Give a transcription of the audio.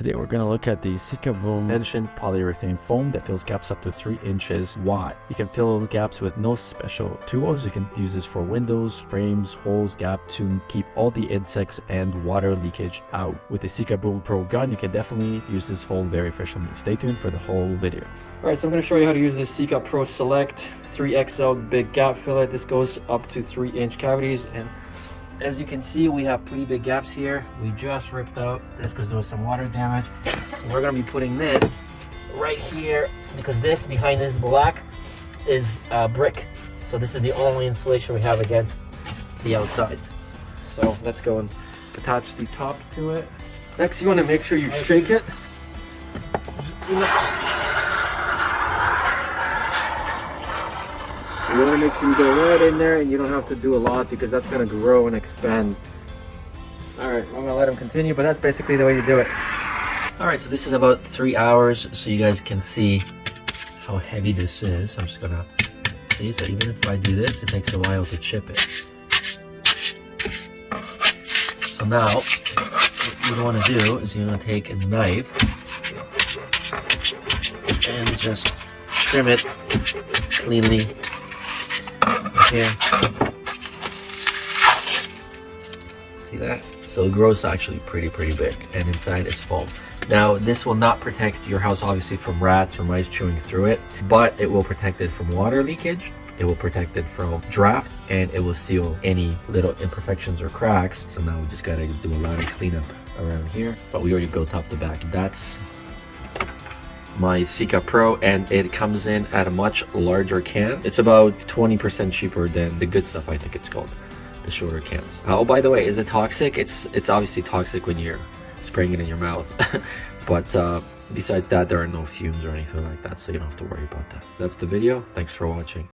today we're going to look at the Sika Foam tension polyurethane foam that fills gaps up to 3 inches wide. You can fill gaps with no special tools. You can use this for windows, frames, holes, gap to keep all the insects and water leakage out. With the Sika Foam Pro gun, you can definitely use this foam very efficiently. Stay tuned for the whole video. Alright, so I'm going to show you how to use this Sika Pro Select 3XL big gap filler. This goes up to 3-inch cavities, and as you can see, we have pretty big gaps here. We just ripped out this because there was some water damage. So we're going to be putting this right here because this behind this black is brick. So this is the only insulation we have against the outside. So let's go and attach the top to it. Next, you want to make sure you shake it. You want to make sure you go right in there, and you don't have to do a lot because that's going to grow and expand. Alright, I'm going to let them continue, but that's basically the way you do it. Alright, so this is about 3 hours, so you guys can see how heavy this is. I'm just going to see, so even if I do this, it takes a while to chip it. So now, what you want to do is you're going to take a knife and just trim it cleanly. Here. See that? So it grows actually pretty big, and inside is foam. Now this will not protect your house obviously from rats or mice chewing through it, but it will protect it from water leakage, it will protect it from draft, and it will seal any little imperfections or cracks. So now we just gotta do a lot of cleanup around here, but we already built up the back. That's my Sika Pro, and it comes in at a much larger can. It's about 20% cheaper than the good stuff, I think it's called, the shorter cans. Oh, by the way, is it toxic? It's obviously toxic when you're spraying it in your mouth. But besides that, there are no fumes or anything like that, so you don't have to worry about that. That's the video. Thanks for watching.